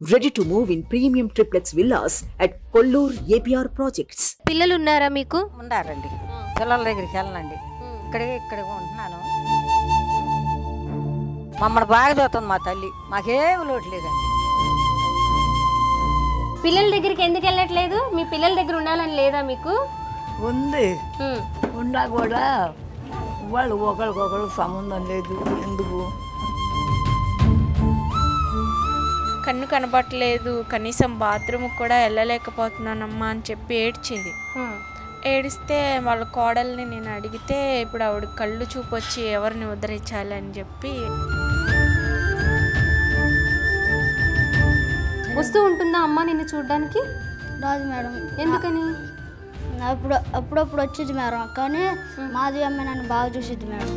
Ready to move in premium triplex villas at Kollur APR projects. పిల్లలు ఉన్నారా మీకు? ఉండారండి. పిల్లల దగ్గరికి వెళ్ళండి. ఇక్కడ ఉంటున్నాను. మమ్మల్ని బాగా చూస్తుంది మా తల్లి. మాకేం లోటు లేదండి. పిల్లల దగ్గరికి ఎందుకు వెళ్ళట్లేదు? మీ పిల్లల దగ్గర ఉండాలని లేదా మీకు? ఉంది. ఉన్నా కూడా వాళ్ళు ఒకరికొకరు సంబంధం లేదు. ఎందుకు? కన్ను కనబట్టలేదు, కనీసం బాత్రూమ్ కూడా వెళ్ళలేకపోతున్నానమ్మా అని చెప్పి ఏడ్చేది. ఏడిస్తే వాళ్ళ కోడల్ని నేను అడిగితే ఇప్పుడు ఆవిడ కళ్ళు చూపొచ్చి ఎవరిని ఉద్ధరించాలని చెప్పి వస్తూ ఉంటుందా అమ్మ నిన్ను చూడడానికి? రాదు మేడం. ఎందుకని? అప్పుడప్పుడు వచ్చేది మేడం, కానీ మాధవి అమ్మ నన్ను బాగా చూసేది మేడం.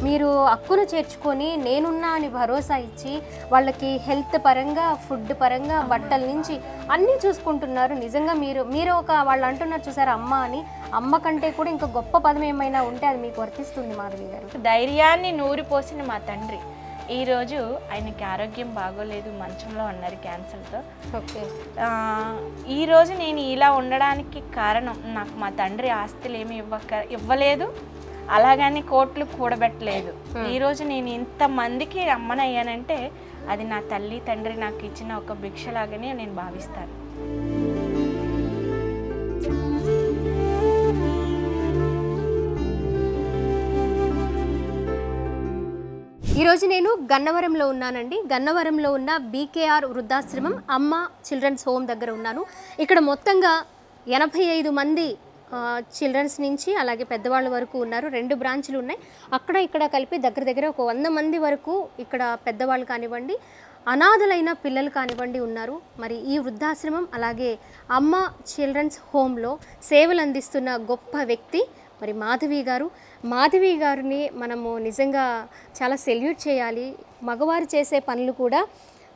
మీరు అక్కును చేర్చుకొని నేనున్నా అని భరోసా ఇచ్చి వాళ్ళకి హెల్త్ పరంగా, ఫుడ్ పరంగా, బట్టల నుంచి అన్నీ చూసుకుంటున్నారు. నిజంగా మీరు ఒక వాళ్ళు అంటున్నారు చూసారు అమ్మ అని, అమ్మ కంటే కూడా ఇంకా గొప్ప పదం ఏమైనా ఉంటే అది మీకు వర్తిస్తుంది మాధవి గారు. ధైర్యాన్ని నూరిపోసిన మా తండ్రి ఈరోజు ఆయనకి ఆరోగ్యం బాగోలేదు, మంచంలో ఉన్నారు క్యాన్సర్తో. ఓకే. ఈరోజు నేను ఇలా ఉండడానికి కారణం నాకు మా తండ్రి ఆస్తులు ఏమి ఇవ్వలేదు, అలాగని కోట్లు కూడబెట్టలేదు. ఈరోజు నేను ఇంతమందికి అమ్మనయ్యానంటే అది నా తల్లి తండ్రి నాకు ఇచ్చిన ఒక భిక్షలాగానే నేను భావిస్తాను. ఈరోజు నేను గన్నవరంలో ఉన్నానండి. గన్నవరంలో ఉన్న బీకేఆర్ వృద్ధాశ్రమం అమ్మ చిల్డ్రన్స్ హోమ్ దగ్గర ఉన్నాను. ఇక్కడ మొత్తంగా 85 మంది చిల్డ్రన్స్ నుంచి అలాగే పెద్దవాళ్ళ వరకు ఉన్నారు. 2 బ్రాంచ్లు ఉన్నాయి. అక్కడ ఇక్కడ కలిపి దగ్గర ఒక 100 మంది వరకు ఇక్కడ పెద్దవాళ్ళు కానివ్వండి, అనాథలైన పిల్లలు కానివ్వండి ఉన్నారు. మరి ఈ వృద్ధాశ్రమం అలాగే అమ్మ చిల్డ్రన్స్ హోమ్లో సేవలు అందిస్తున్న గొప్ప వ్యక్తి మరి మాధవి గారు. మాధవి గారిని మనము నిజంగా చాలా సెల్యూట్ చేయాలి. మగవారు చేసే పనులు కూడా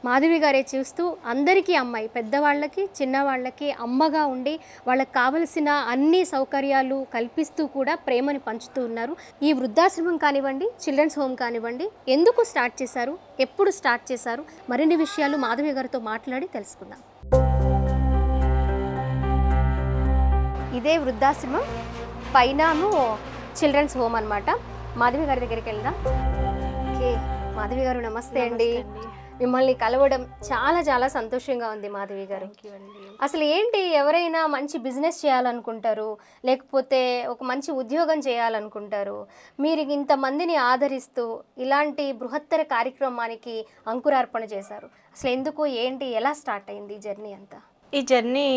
మాధవి గారే చూస్తూ అందరికీ అమ్మాయి, పెద్దవాళ్ళకి చిన్నవాళ్ళకి అమ్మగా ఉండి వాళ్ళకి కావలసిన అన్ని సౌకర్యాలు కల్పిస్తూ కూడా ప్రేమని పంచుతూ ఉన్నారు. ఈ వృద్ధాశ్రమం కానివ్వండి, చిల్డ్రన్స్ హోమ్ కానివ్వండి, ఎందుకు స్టార్ట్ చేశారు, ఎప్పుడు స్టార్ట్ చేశారు, మరిన్ని విషయాలు మాధవి గారితో మాట్లాడి తెలుసుకుందాం. ఇదే వృద్ధాశ్రమం, పైనము చిల్డ్రన్స్ హోమ్ అన్నమాట. మాధవి గారి దగ్గరికి వెళ్దాం. ఓకే మాధవి గారు, నమస్తే అండి. మిమ్మల్ని కలవడం చాలా సంతోషంగా ఉంది మాధవి గారు. అసలు ఏంటి, ఎవరైనా మంచి బిజినెస్ చేయాలనుకుంటారు, లేకపోతే ఒక మంచి ఉద్యోగం చేయాలనుకుంటారు, మీరు ఇంతమందిని ఆదరిస్తూ ఇలాంటి బృహత్తర కార్యక్రమానికి అంకురార్పణ చేశారు. అసలు ఎందుకు, ఏంటి, ఎలా స్టార్ట్ అయింది ఈ జర్నీ అంతా? ఈ జర్నీ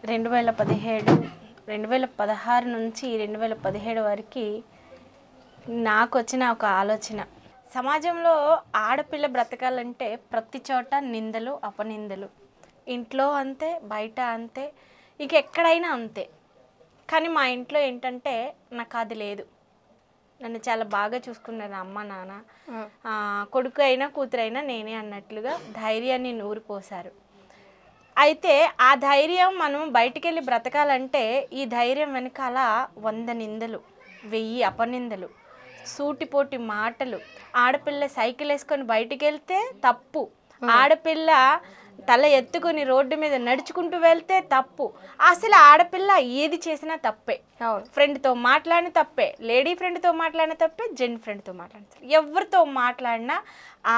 2016 నుంచి 2017 వరకు నాకు వచ్చిన ఒక ఆలోచన. సమాజంలో ఆడపిల్ల బ్రతకాలంటే ప్రతి చోట నిందలు, అపనిందలు, ఇంట్లో అంతే, బయట అంతే, ఇక ఎక్కడైనా అంతే. కానీ మా ఇంట్లో ఏంటంటే నాకు అది లేదు. నన్ను చాలా బాగా చూసుకున్నారు అమ్మ నాన్న, కొడుకు అయినా కూతురైనా నేనే అన్నట్లుగా ధైర్యాన్ని నూరిపోశారు. అయితే ఆ ధైర్యం మనం బయటికి వెళ్ళి బ్రతకాలంటే ఈ ధైర్యం వెనకాల 100 నిందలు, 1000 అపనిందలు, సూటిపోటి మాటలు. ఆడపిల్ల సైకిల్ వేసుకొని బయటికి వెళ్తే తప్పు, ఆడపిల్ల తల ఎత్తుకొని రోడ్డు మీద నడుచుకుంటూ వెళ్తే తప్పు. అసలు ఆడపిల్ల ఏది చేసినా తప్పే. ఫ్రెండ్తో మాట్లాడిన తప్పే, లేడీ ఫ్రెండ్తో మాట్లాడిన తప్పే, జెంట్ ఫ్రెండ్తో మాట్లాడిన తప్పే. ఎవరితో మాట్లాడినా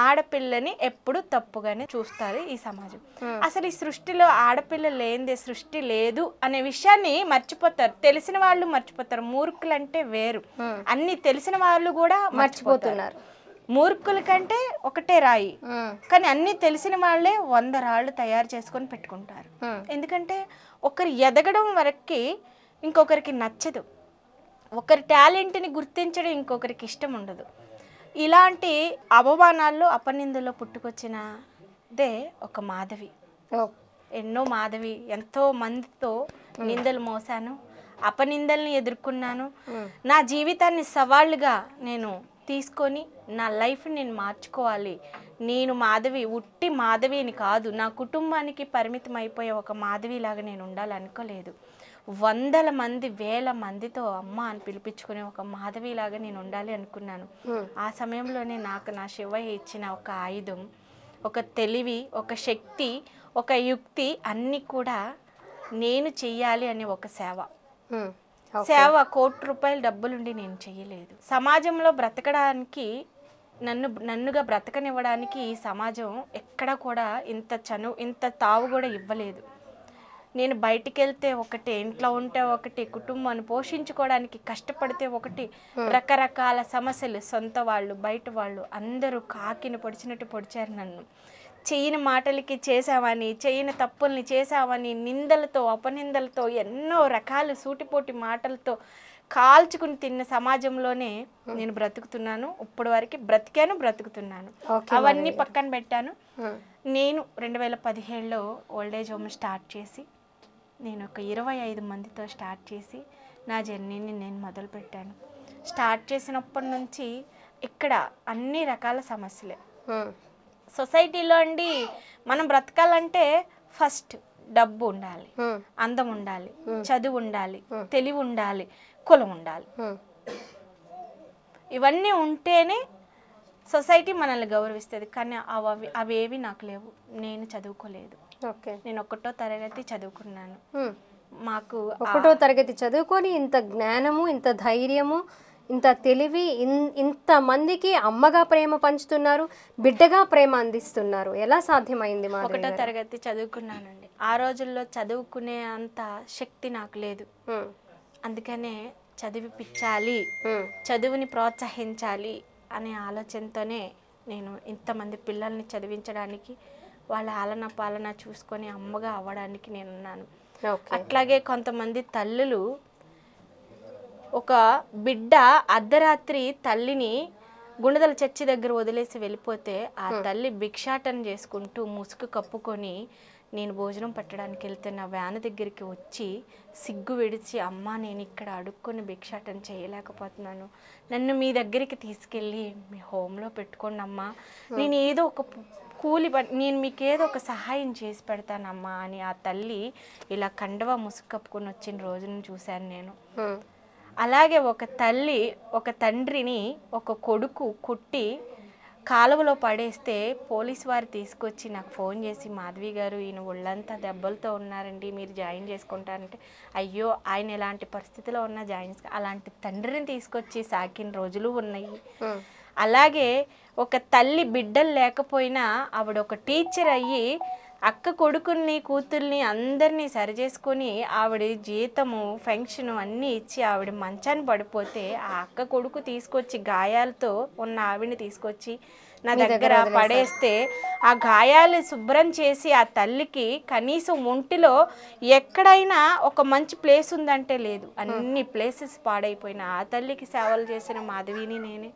ఆడపిల్లని ఎప్పుడు తప్పుగానే చూస్తారు ఈ సమాజం. అసలు ఈ సృష్టిలో ఆడపిల్ల లేనిదే సృష్టి లేదు అనే విషయాన్ని మర్చిపోతారు. తెలిసిన వాళ్ళు మర్చిపోతారు. మూర్ఖులంటే వేరు, అన్ని తెలిసిన వాళ్ళు కూడా మర్చిపోతున్నారు. మూర్ఖుల కంటే ఒకటే రాయి, కానీ అన్ని తెలిసిన వాళ్ళే 100 రాళ్ళు తయారు చేసుకొని పెట్టుకుంటారు. ఎందుకంటే ఒకరు ఎదగడం వరకు ఇంకొకరికి నచ్చదు, ఒకరి టాలెంట్ని గుర్తించడం ఇంకొకరికి ఇష్టం ఉండదు. ఇలాంటి అవమానాల్లో, అపనిందల్లో పుట్టుకొచ్చినదే ఒక మాధవి. ఎన్నో మాధవి, ఎంతో మందితో నిందలు మోసాను, అపనిందల్ని ఎదుర్కొన్నాను. నా జీవితాన్ని సవాళ్ళుగా నేను తీసుకొని నా లైఫ్ని నేను మార్చుకోవాలి. నేను మాధవి, ఉట్టి మాధవిని కాదు, నా కుటుంబానికి పరిమితం అయిపోయే ఒక మాధవిలాగా నేను ఉండాలనుకోలేదు. వందల మంది వేల మందితో అమ్మ అని పిలిపించుకునే ఒక మాధవిలాగా నేను ఉండాలి అనుకున్నాను. ఆ సమయంలోనే నాకు నా శివయ్య ఇచ్చిన ఒక ఆయుధం, ఒక తెలివి, ఒక శక్తి, ఒక యుక్తి అన్నీ కూడా నేను చెయ్యాలి అనే ఒక సేవ. సేవ ₹1,00,00,000 డబ్బులుండి నేను చెయ్యలేదు. సమాజంలో బ్రతకడానికి నన్నుగా బ్రతకనివ్వడానికి ఈ సమాజం ఎక్కడ కూడా ఇంత తావు కూడా ఇవ్వలేదు. నేను బయటికి వెళ్తే ఒకటి, ఇంట్లో ఉంటే ఒకటి, కుటుంబాన్ని పోషించుకోవడానికి కష్టపడితే ఒకటి, రకరకాల సమస్యలు, సొంత వాళ్ళు బయట వాళ్ళు అందరూ కాకిని పొడిచినట్టు పొడిచారు నన్ను. చేయని మాటలకి చేసావని, చేయని తప్పుల్ని చేసావని నిందలతో, అపనిందలతో, ఎన్నో రకాల సూటిపోటి మాటలతో కాల్చుకుని తిన్న సమాజంలోనే నేను బ్రతుకుతున్నాను. ఇప్పటి వరకు బ్రతుకుతున్నాను. అవన్నీ పక్కన పెట్టాను. నేను 2017లో ఓల్డేజ్ హోమ్ స్టార్ట్ చేసి, నేను ఒక 25 మందితో స్టార్ట్ చేసి నా జర్నీని నేను మొదలుపెట్టాను. స్టార్ట్ చేసినప్పటి నుంచి ఇక్కడ అన్ని రకాల సమస్యలే. సొసైటీలో అండి మనం బ్రతకాలంటే ఫస్ట్ డబ్బు ఉండాలి, అందం ఉండాలి, చదువు ఉండాలి, తెలివి ఉండాలి, కులం ఉండాలి. ఇవన్నీ ఉంటేనే సొసైటీ మనల్ని గౌరవిస్తుంది. కానీ అవేవి నాకు లేవు. నేను చదువుకోలేదు. నేను 1వ తరగతి చదువుకున్నాను. మాకు 1వ తరగతి చదువుకొని ఇంత జ్ఞానము, ఇంత ధైర్యము, ఇంత తెలివి, ఇంత మందికి అమ్మగా ప్రేమ పంచుతున్నారు, బిడ్డగా ప్రేమ అందిస్తున్నారు. ఎలా సాధ్యమైంది? 1వ తరగతి చదువుకున్నానండి. ఆ రోజుల్లో చదువుకునే అంత శక్తి నాకు లేదు. అందుకనే చదివిపించాలి, చదువుని ప్రోత్సహించాలి అనే ఆలోచనతోనే నేను ఇంతమంది పిల్లల్ని చదివించడానికి, వాళ్ళ ఆలన పాలన చూసుకొని అమ్మగా అవ్వడానికి నేనున్నాను. అట్లాగే కొంతమంది తల్లులు, ఒక బిడ్డ అర్ధరాత్రి తల్లిని గుణదల చర్చి దగ్గర వదిలేసి వెళ్ళిపోతే ఆ తల్లి భిక్షాటన చేసుకుంటూ ముసుగు కప్పుకొని నేను భోజనం పెట్టడానికి వెళ్తే నా వ్యాన్ దగ్గరికి వచ్చి సిగ్గు విడిచి, అమ్మ నేను ఇక్కడ అడుక్కొని భిక్షాటన చేయలేకపోతున్నాను, నన్ను మీ దగ్గరికి తీసుకెళ్ళి మీ హోమ్లో పెట్టుకోండి అమ్మా, నేను ఏదో ఒక నేను మీకు ఏదో ఒక సహాయం చేసి పెడతానమ్మా అని ఆ తల్లి ఇలా కండవా ముసుగు కప్పుకొని వచ్చిన రోజును చూశాను నేను. అలాగే ఒక తల్లి ఒక తండ్రిని ఒక కొడుకు కొట్టి కాలువలో పడేస్తే పోలీసు వారు తీసుకొచ్చి నాకు ఫోన్ చేసి, మాధవి గారు ఈయన ఒళ్ళంతా దెబ్బలతో ఉన్నారండి, మీరు జాయిన్ చేసుకుంటారంటే, అయ్యో ఆయన ఎలాంటి పరిస్థితిలో ఉన్నా అలాంటి తండ్రిని తీసుకొచ్చి సాకిన రోజులు ఉన్నాయి. అలాగే ఒక తల్లి బిడ్డలు లేకపోయినా ఆవిడ ఒక టీచర్ అయ్యి అక్క కొడుకుల్ని కూతుర్ని అందరినీ సరిచేసుకొని ఆవిడ జీతము పెన్షన్ అన్నీ ఇచ్చి ఆవిడ మంచాన్ని పడిపోతే ఆ అక్క కొడుకు తీసుకొచ్చి గాయాలతో ఉన్న ఆవిడని తీసుకొచ్చి నా దగ్గర పడేస్తే ఆ గాయాలు శుభ్రం చేసి ఆ తల్లికి కనీసం ఒంటిలో ఎక్కడైనా ఒక మంచి ప్లేస్ ఉందంటే లేదు, అన్ని ప్లేసెస్ పాడైపోయిన ఆ తల్లికి సేవలు చేసిన మాధవిని నేనే.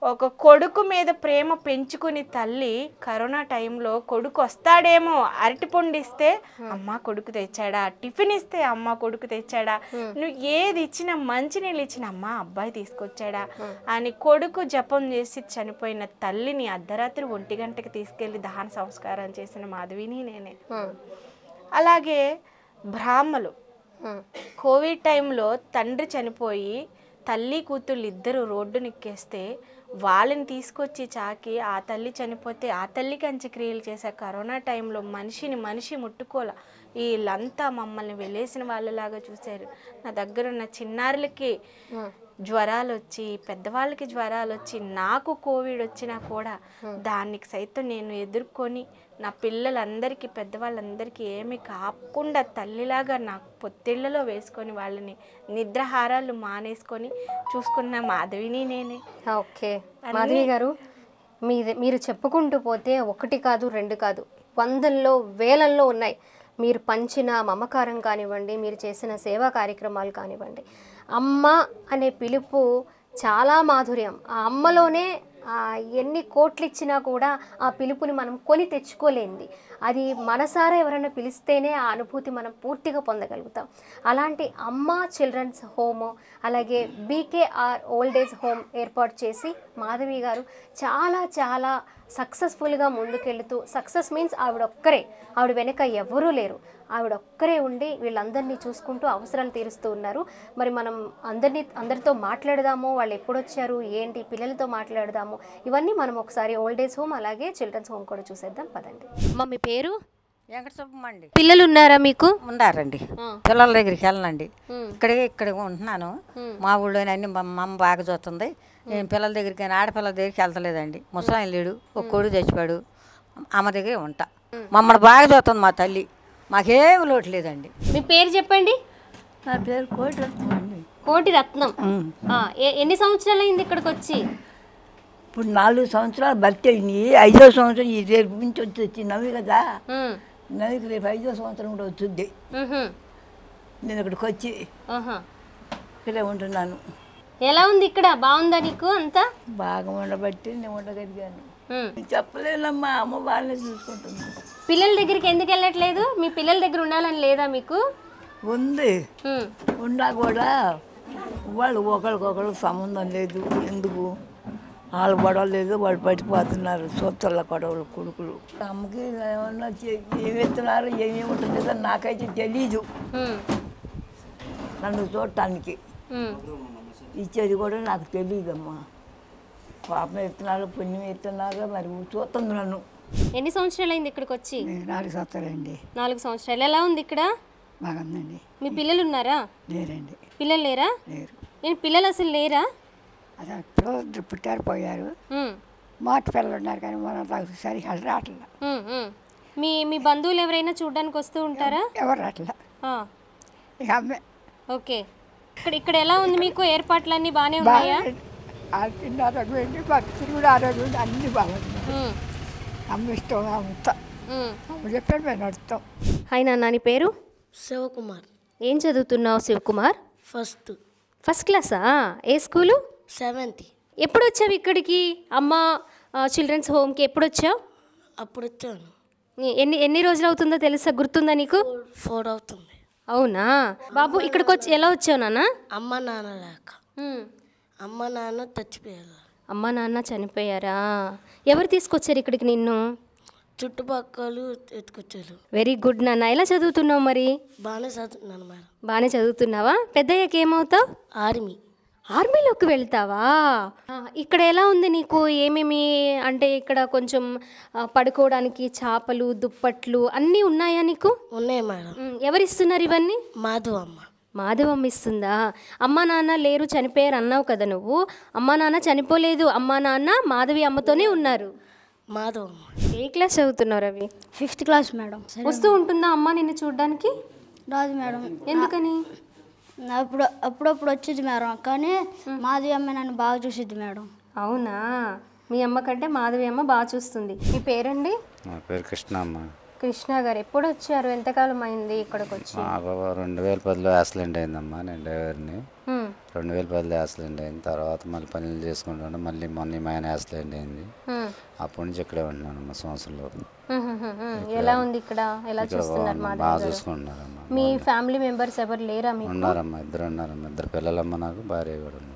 ఒక కొడుకు మీద ప్రేమ పెంచుకుని తల్లి కరోనా టైంలో కొడుకు వస్తాడేమో అరటిపండు ఇస్తే అమ్మ కొడుకు తెచ్చాడా, టిఫిన్ ఇస్తే అమ్మ కొడుకు తెచ్చాడా, నువ్వు ఏది ఇచ్చినా మంచినీళ్ళు ఇచ్చిన అమ్మ అబ్బాయి తీసుకొచ్చాడా అని కొడుకు జపం చేసి చనిపోయిన తల్లిని అర్ధరాత్రి 1 గంటకి తీసుకెళ్లి దహన సంస్కారం చేసిన మాధవిని నేనే. అలాగే బ్రాహ్మలు కోవిడ్ టైంలో తండ్రి చనిపోయి తల్లి కూతుళ్ళు ఇద్దరు రోడ్డు నిక్కేస్తే వాళ్ళని తీసుకొచ్చి చాకి ఆ తల్లి చనిపోతే ఆ తల్లికి అంత్యక్రియలు చేసే కరోనా టైంలో మనిషి ముట్టుకోలే, వీళ్ళంతా మమ్మల్ని వెళ్ళేసిన వాళ్ళలాగా చూశారు. నా దగ్గర ఉన్న చిన్నారులకి జ్వరాలు వచ్చి, పెద్దవాళ్ళకి జ్వరాలు వచ్చి, నాకు కోవిడ్ వచ్చినా కూడా దానికి సైతం నేను ఎదుర్కొని నా పిల్లలందరికీ పెద్దవాళ్ళందరికీ ఏమీ కాకుండా తల్లిలాగా నాకు పొత్తిళ్లలో వేసుకొని వాళ్ళని నిద్రాహారాలు మానేసుకొని చూసుకున్న మాధవిని నేనే. ఓకే మాధవి గారు, మీరు చెప్పుకుంటూ పోతే 1 కాదు 2 కాదు, వందల్లో వేలల్లో ఉన్నాయి. మీరు పంచిన మమకారం కానివ్వండి, మీరు చేసిన సేవా కార్యక్రమాలు కానివ్వండి. అమ్మ అనే పిలుపు చాలా మాధుర్యం. ఆ అమ్మలోనే ఎన్ని కోట్లు ఇచ్చినా కూడా ఆ పిలుపుని మనం కొని తెచ్చుకోలేంది. అది మనసారా ఎవరైనా పిలిస్తేనే ఆ అనుభూతి మనం పూర్తిగా పొందగలుగుతాం. అలాంటి అమ్మ చిల్డ్రన్స్ హోమ్, అలాగే బీకేఆర్ ఓల్డ్ ఏజ్ హోమ్ ఏర్పాటు చేసి మాధవి గారు చాలా సక్సెస్ఫుల్గా ముందుకెళ్తూ, సక్సెస్ మీన్స్ ఆవిడ ఒక్కరే, ఆవిడ వెనక ఎవరూ లేరు. ఆవిడ ఒక్కరే ఉండి వీళ్ళందరినీ చూసుకుంటూ అవసరాలు తీరుస్తూ ఉన్నారు. మరి మనం అందరితో మాట్లాడదాము, వాళ్ళు ఎప్పుడు వచ్చారు ఏంటి, పిల్లలతో మాట్లాడదాము. ఇవన్నీ మనం ఒకసారి ఓల్డ్ ఏజ్ హోమ్ అలాగే చిల్డ్రన్స్ హోమ్ కూడా చూసేద్దాం పదండి. అమ్మ మీ పేరు? వెంకట సుబ్బమ్మండి. పిల్లలు ఉన్నారా మీకు? ఉన్నారండి. పిల్లల దగ్గరికి వెళ్ళనండి. ఇక్కడ ఉంటున్నాను. మా ఊళ్ళోనే అన్ని మా అమ్మ బాగా చూస్తుంది. నేను పిల్లల దగ్గరికి ఆడపిల్లల దగ్గరికి వెళ్తలేదండి. ముసలాయన లేడు, ఒక కొడుకు చచ్చిపోయాడు. అమ్మ దగ్గరే ఉంటా. మమ్మల్ని బాగా చూస్తుంది మా తల్లి. మాకేం లోటు లేదండి. మీ పేరు చెప్పండి. నా పేరు కోటి రత్నం అండి. కోటి రత్నం. ఎన్ని సంవత్సరాలు అయింది ఇక్కడికి వచ్చి? ఇప్పుడు 4 సంవత్సరాలు భర్తీ అయింది. 5వ సంవత్సరం ఈ రేపు నుంచి వచ్చి నవ్వి కదా, నవ్వికి రేపు 5వ సంవత్సరం కూడా వచ్చింది. నేను ఇక్కడికి వచ్చి ఇక్కడే ఉంటున్నాను. ఎలా ఉంది ఇక్కడ? బాగుందా నీకు? అంతా బాగా ఉండబట్టి నేను ఉండగలిగాను. చెప్పలేనమ్మా, అమ్మ బాగానే చూసుకుంటుంది. పిల్లల దగ్గరికి ఎందుకు వెళ్ళట్లేదు? మీ పిల్లల దగ్గర ఉండాలని లేదా మీకు? ఉంది, ఉన్నా కూడా వాళ్ళు ఒకరికొకరు సంబంధం లేదు. ఎందుకు వాళ్ళు గొడవ లేదు, వాళ్ళు పట్టిపోతున్నారు. సొత్తుల గొడవలు కొడుకులు. అమ్మకి ఏమన్నా ఏమి ఎత్తున్నారు, ఏమేమి ఉంటుందో నాకైతే తెలీదు. నన్ను చూడటానికి ఇచ్చేది కూడా నాకు తెలియదమ్మా. పాపం ఎత్తున్నారు, పుణ్యం ఎత్తున్నారు, మరి చూస్తుంది నన్ను. ఎన్ని సంవత్సరాలు అయింది ఇక్కడికి వచ్చి? 4 సంవత్సరాలండి. 4 సంవత్సరాలు. ఎలా ఉంది ఇక్కడ? బాగుందండి. మీ పిల్లలు ఉన్నారా? లేరండి. పిల్లలు లేరా? లేరు. నేను పిల్లలు అసలు లేరా? అసలు పిల్లలు పుట్టారు పోయారు. మాట పిల్లలు ఉన్నారు కానీ మన సరిగా రావట్లా. మీ బంధువులు ఎవరైనా చూడడానికి వస్తూ ఉంటారా? ఎవరు రావట్లా. ఇక అమ్మే. ఓకే. ఇక్కడ ఎలా ఉంది మీకు? ఏర్పాట్లన్నీ బాగానే ఉన్నాయా? ఆరోగ్యం భక్తులు కూడా ఆరోగ్యం అన్నీ బాగున్నాయి. అమ్మ ఇష్టం అంతా అమ్మ చెప్పాడు మేము నడుస్తాం. హాయ్ నాన్న, నీ పేరు? శివకుమార్. ఏం చదువుతున్నావు శివకుమార్? ఫస్ట్ క్లాసా? ఏ స్కూలు? 7th. ఎప్పుడు వచ్చావు ఇక్కడికి? అమ్మ చిల్డ్రన్స్ హోమ్కి ఎప్పుడు వచ్చావు? అప్పుడు వచ్చాను. ఎన్ని రోజులు అవుతుందో తెలుసా? గుర్తుందా నీకు? 4 అవుతుంది. అవునా బాబు? ఇక్కడికి వచ్చి ఎలా వచ్చావు నాన్న? అమ్మ నాన్న లేక. అమ్మ నాన్న చచ్చిపోయారు. అమ్మ నాన్న చనిపోయారా? ఎవరు తీసుకొచ్చారు ఇక్కడికి నిన్ను? చుట్టుపక్కల ఎత్తుకొచ్చారు. వెరీ గుడ్ నాన్న. ఎలా చదువుతున్నావు మరి? బాగానే చదువుతున్నాను మేడం. బాగానే చదువుతున్నావా? పెద్దయ్యాక ఏమవుతావు? ఆర్మీలోకి వెళ్తావా? ఇక్కడ ఎలా ఉంది నీకు? ఏమేమి అంటే ఇక్కడ కొంచెం పడుకోవడానికి చాపలు, దుప్పట్లు అన్నీ ఉన్నాయా నీకు? ఉన్నాయి మేడం. ఎవరిస్తున్నారు ఇవన్నీ? మాధవమ్మ ఇస్తుందా? అమ్మా నాన్న లేరు, చనిపోయారు అన్నావు కదా నువ్వు. అమ్మా నాన్న చనిపోలేదు, అమ్మా నాన్న మాధవి అమ్మతోనే ఉన్నారు. మాధవమ్మ. ఏ క్లాస్ చదువుతున్నారు అవి? 5th class madam. వస్తూ ఉంటుందా అమ్మ నిన్ను చూడడానికి? రాదు మేడం. ఎందుకని? అప్పుడప్పుడు వచ్చేది మేడం, కానీ మాధవి అమ్మ నన్ను బాగా చూసిద్ది మేడం. అవునా? మీ అమ్మ కంటే మాధవి అమ్మ బాగా చూస్తుంది. మీ పేరండి? నా పేరు కృష్ణ అమ్మ. కృష్ణ గారు ఎప్పుడు వచ్చారు? ఎంతకాలం అయింది ఇక్కడికి వచ్చి? 2010లో యాక్సిడెంట్ అయిందమ్మా. నేను డ్రైవర్ని. 2010లో యాక్సిడెంట్ అయిన తర్వాత మళ్ళీ పనులు చేసుకుంటాను. మళ్ళీ మొన్న మా ఆయన యాక్సిడెంట్ అయింది. అప్పటి నుంచి ఇక్కడే ఉంటున్నానమ్మా సంవత్సరంలో. ఎలా ఉంది ఇక్కడ? ఎలా చూస్తున్నారు? బాగా చూసుకుంటున్నారమ్మా. మీ ఫ్యామిలీ మెంబర్స్ ఎవరు లేరా మీకు? ఉన్నారమ్మా, 2 ఉన్నారమ్మా. 2 పిల్లలమ్మ నాకు, భార్య కూడా ఉంది.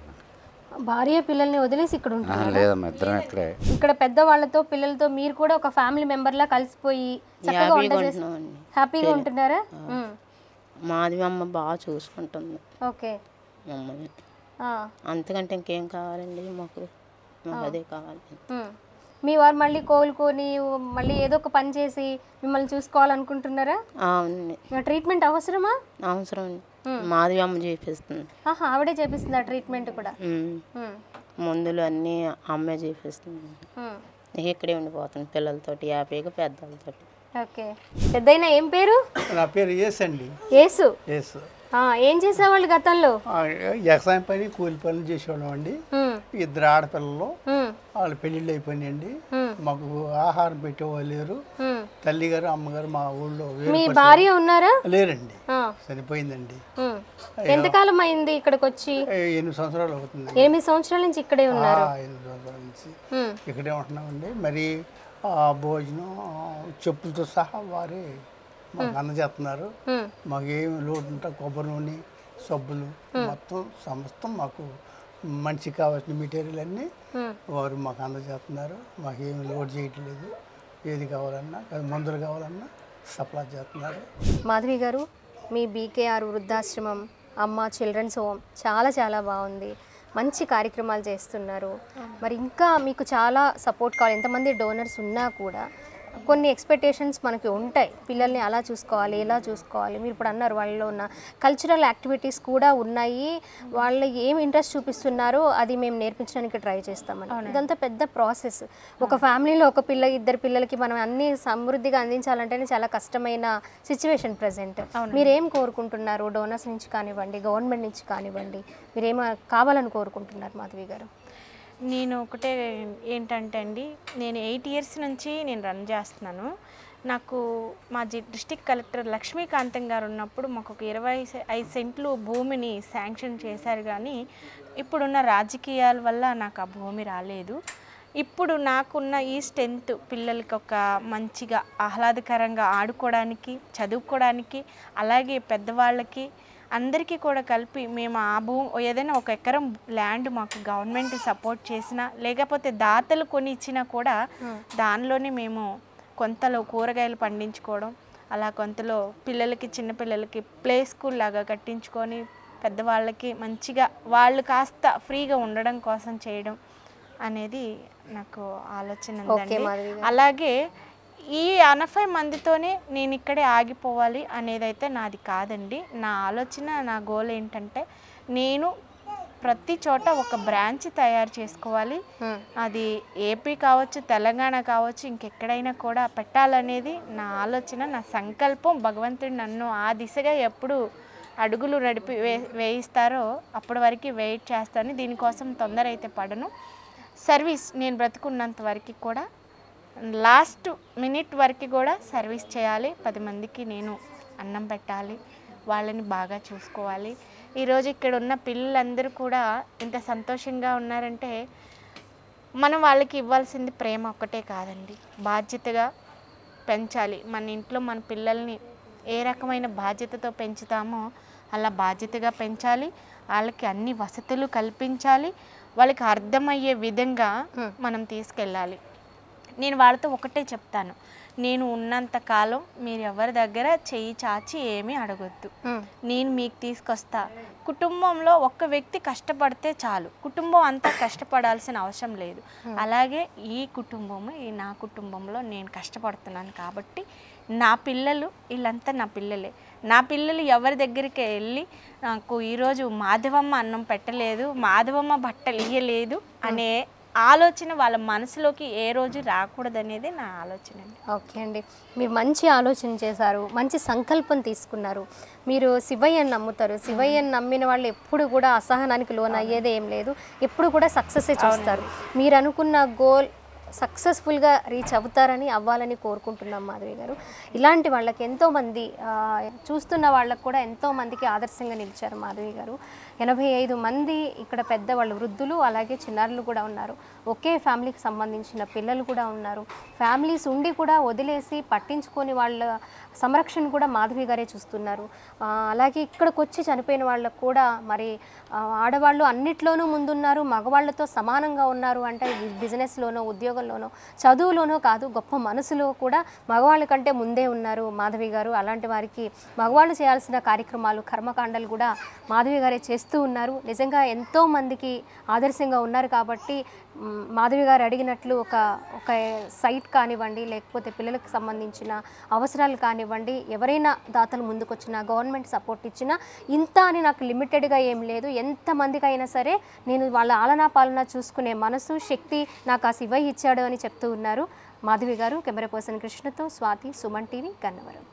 భార్య పిల్లల్ని వదిలేసి ఇక్కడ ఉంటారు? లేదమ్మా, 2 ఇక్కడే. ఇక్కడ పెద్దవాళ్ళతో పిల్లలతో మీరు కూడా ఒక ఫ్యామిలీ మెంబర్ లా కలిసిపోయి చక్కగా హ్యాపీగా ఉంటున్నారా? మాధవి అమ్మ బాగా చూసుకుంటుంది. ఓకే. మమ్మల్ని అంతకంటే ఇంకేం కావాలండి మాకు? అదే కావాలి. మీ వారు మళ్ళీ కోలుకొని మళ్ళీ ఏదో ఒక పని చేసి మిమ్మల్ని చూసుకోవాలనుకుంటున్నారా? అవునండి. ట్రీట్మెంట్ అవసరమా? అవసరం. మాధవి అమ్మ చేపిస్తుంది. ఆవిడే చేపిస్తుందా ట్రీట్మెంట్ కూడా? మందులు అన్నీ అమ్మే చేపిస్తుంది. ఇక్కడే ఉండిపోతుంది పిల్లలతోటి, హ్యాపీగా పెద్దలతోటి. ఓకే. పెద్దయినా ఏం పేరు? నా పేరు యేసు అండి. యేసు. ఏం చేసేవాళ్ళు గతంలో? వ్యవసాయం పని కూలి పనులు చేసేవాళ్ళం అండి. 2 ఆడపిల్లలు, వాళ్ళ పెళ్ళిళ్ళు అయిపోయినాయండి. మాకు ఆహారం పెట్టేవాళ్ళు లేరు. తల్లి గారు అమ్మగారు మా ఊళ్ళో. మీ భార్య ఉన్నారా? లేరండి, చనిపోయిందండి. ఎంతకాలం అయింది ఇక్కడికి వచ్చి? 8 సంవత్సరాలు అవుతుంది. 8 సంవత్సరాల నుంచి ఇక్కడే ఉన్నారు? 8 సంవత్సరాల నుంచి ఇక్కడే ఉంటున్నామండి. మరి భోజనం చెప్పులతో సహా వారే మాకు అందజేస్తున్నారు. మాకు ఏమి లోటు ఉంటే కొబ్బరి నూనె, సబ్బులు మొత్తం సమస్తం మాకు మనిషికి కావాల్సిన మెటీరియల్ అన్నీ వారు మాకు అందజేస్తున్నారు. మాకేమి లోడ్ చేయట్లేదు. ఏది కావాలన్నా, మందులు కావాలన్నా సప్లై చేస్తున్నారు. మాధవి గారు, మీ బీకేఆర్ వృద్ధాశ్రమం, అమ్మ చిల్డ్రన్స్ హోమ్ చాలా చాలా బాగుంది. మంచి కార్యక్రమాలు చేస్తున్నారు. మరి ఇంకా మీకు చాలా సపోర్ట్ కావాలి. ఎంతమంది డోనర్స్ ఉన్నా కూడా కొన్ని ఎక్స్పెక్టేషన్స్ మనకి ఉంటాయి. పిల్లల్ని అలా చూసుకోవాలి, ఇలా చూసుకోవాలి. మీరు ఇప్పుడు అన్నారు వాళ్ళలో ఉన్న కల్చరల్ యాక్టివిటీస్ కూడా ఉన్నాయి. వాళ్ళు ఏం ఇంట్రెస్ట్ చూపిస్తున్నారో అది మేము నేర్పించడానికి ట్రై చేస్తామని. ఇదంతా పెద్ద ప్రాసెస్. ఒక ఫ్యామిలీలో ఒక పిల్ల, ఇద్దరు పిల్లలకి మనం అన్ని సమృద్ధిగా అందించాలంటేనే చాలా కష్టమైన సిచ్యువేషన్ ప్రజెంట్. మీరేం కోరుకుంటున్నారు? డోనర్స్ నుంచి కానివ్వండి, గవర్నమెంట్ నుంచి కానివ్వండి, మీరేం కావాలని కోరుకుంటున్నారు మాధవి గారు? నేను ఒకటే ఏంటంటే అండి, నేను 8 years నుంచి నేను రన్ చేస్తున్నాను. నాకు మా డిస్ట్రిక్ట్ కలెక్టర్ లక్ష్మీకాంతం గారు ఉన్నప్పుడు మాకు ఒక 25 సెంట్లు భూమిని శాంక్షన్ చేశారు. కానీ ఇప్పుడున్న రాజకీయాల వల్ల నాకు ఆ భూమి రాలేదు. ఇప్పుడు నాకున్న ఈ స్ట్రెంత్ పిల్లలకి ఒక మంచిగా ఆహ్లాదకరంగా ఆడుకోవడానికి, చదువుకోవడానికి, అలాగే పెద్దవాళ్ళకి అందరికీ కూడా కలిపి మేము ఆ ఏదైనా 1 ఎకరం ల్యాండ్ మాకు గవర్నమెంట్ సపోర్ట్ చేసినా, లేకపోతే దాతలు కొని ఇచ్చినా కూడా దానిలోనే మేము కొంతలో కూరగాయలు పండించుకోవడం, అలా కొంతలో పిల్లలకి, చిన్నపిల్లలకి ప్లే స్కూల్ లాగా కట్టించుకొని పెద్దవాళ్ళకి మంచిగా వాళ్ళు కాస్త ఫ్రీగా ఉండడం కోసం చేయడం అనేది నాకు ఆలోచన ఉందండి. అలాగే ఈ 80 మందితోనే నేను ఇక్కడే ఆగిపోవాలి అనేదైతే నాది కాదండి. నా ఆలోచన, నా గోల్ ఏంటంటే నేను ప్రతి చోట ఒక బ్రాంచ్ తయారు చేసుకోవాలి. అది ఏపీ కావచ్చు, తెలంగాణ కావచ్చు, ఇంకెక్కడైనా కూడా పెట్టాలనేది నా ఆలోచన, నా సంకల్పం. భగవంతుడు నన్ను ఆ దిశగా ఎప్పుడు అడుగులు నడిపి వేయిస్తారో అప్పటి వరకు వెయిట్ చేస్తాను. దీనికోసం తొందర అయితే పడను. సర్వీస్ నేను బ్రతుకున్నంత వరకు కూడా, లాస్ట్ మినిట్ వరకు కూడా సర్వీస్ చేయాలి. 10 మందికి నేను అన్నం పెట్టాలి, వాళ్ళని బాగా చూసుకోవాలి. ఈరోజు ఇక్కడ ఉన్న పిల్లలందరూ కూడా ఇంత సంతోషంగా ఉన్నారంటే మనం వాళ్ళకి ఇవ్వాల్సింది ప్రేమ ఒక్కటే కాదండి, బాధ్యతగా పెంచాలి. మన ఇంట్లో మన పిల్లల్ని ఏ రకమైన బాధ్యతతో పెంచుతామో అలా బాధ్యతగా పెంచాలి. వాళ్ళకి అన్ని వసతులు కల్పించాలి. వాళ్ళకి అర్థమయ్యే విధంగా మనం తీసుకెళ్ళాలి. నేను వాళ్ళతో ఒకటే చెప్తాను, నేను ఉన్నంత కాలం మీరు ఎవరి దగ్గర చెయ్యి చాచి ఏమీ అడగొద్దు. నేను మీకు తీసుకొస్తా. కుటుంబంలో ఒక్క వ్యక్తి కష్టపడితే చాలు, కుటుంబం అంతా కష్టపడాల్సిన అవసరం లేదు. అలాగే ఈ కుటుంబము, ఈ నా కుటుంబంలో నేను కష్టపడుతున్నాను కాబట్టి నా పిల్లలు వీళ్ళంతా నా పిల్లలే. నా పిల్లలు ఎవరి దగ్గరికి వెళ్ళి నాకు ఈరోజు మాధవమ్మ అన్నం పెట్టలేదు, మాధవమ్మ బట్టలు ఇయ్యలేదు అనే ఆలోచన వాళ్ళ మనసులోకి ఏ రోజు రాకూడదనేది నా ఆలోచన అండి. ఓకే అండి, మీరు మంచి ఆలోచన చేశారు, మంచి సంకల్పం తీసుకున్నారు. మీరు శివయ్యని నమ్ముతారు. శివయ్యని నమ్మిన వాళ్ళు ఎప్పుడు కూడా అసహనానికి లోన్ అయ్యేదే ఏం లేదు, ఎప్పుడు కూడా సక్సెస్సే చూస్తారు. మీరు అనుకున్న గోల్ సక్సెస్ఫుల్గా రీచ్ అవుతారని, అవ్వాలని కోరుకుంటున్నాం మాధవి గారు. ఇలాంటి వాళ్ళకి ఎంతోమంది చూస్తున్న వాళ్ళకు కూడా ఎంతోమందికి ఆదర్శంగా నిలిచారు మాధవి గారు. 85 మంది ఇక్కడ పెద్దవాళ్ళు, వృద్ధులు, అలాగే చిన్నారులు కూడా ఉన్నారు. ఒకే ఫ్యామిలీకి సంబంధించిన పిల్లలు కూడా ఉన్నారు. ఫ్యామిలీస్ ఉండి కూడా వదిలేసి పట్టించుకొని వాళ్ళ సంరక్షణ కూడా మాధవి గారే చూస్తున్నారు. అలాగే ఇక్కడికి వచ్చి చనిపోయిన వాళ్ళకు కూడా మరి ఆడవాళ్ళు అన్నిట్లోనూ ముందున్నారు, మగవాళ్ళతో సమానంగా ఉన్నారు. అంటే బిజినెస్లోనో, ఉద్యోగంలోనో, చదువులోనో కాదు, గొప్ప మనసులో కూడా మగవాళ్ళ కంటే ముందే ఉన్నారు మాధవి గారు. అలాంటి వారికి మగవాళ్ళు చేయాల్సిన కార్యక్రమాలు, కర్మకాండలు కూడా మాధవి గారే చేస్తూ ఉన్నారు. నిజంగా ఎంతో మందికి ఆదర్శంగా ఉన్నారు. కాబట్టి మాధవి గారు అడిగినట్లు ఒక సైట్ కానివ్వండి, లేకపోతే పిల్లలకు సంబంధించిన అవసరాలు కానివ్వండి, ఎవరైనా దాతలు ముందుకొచ్చినా, గవర్నమెంట్ సపోర్ట్ ఇచ్చినా, ఇంత అని నాకు లిమిటెడ్గా ఏం లేదు. ఎంతమందికి అయినా సరే నేను వాళ్ళ ఆలనా పాలన చూసుకునే మనసు, శక్తి నాకు ఆ శివయ్య ఇచ్చాడు అని చెప్తూ ఉన్నారు మాధవి గారు. కెమెరా పర్సన్ కృష్ణతో స్వాతి, సుమన్ టీవీ, గన్నవరం.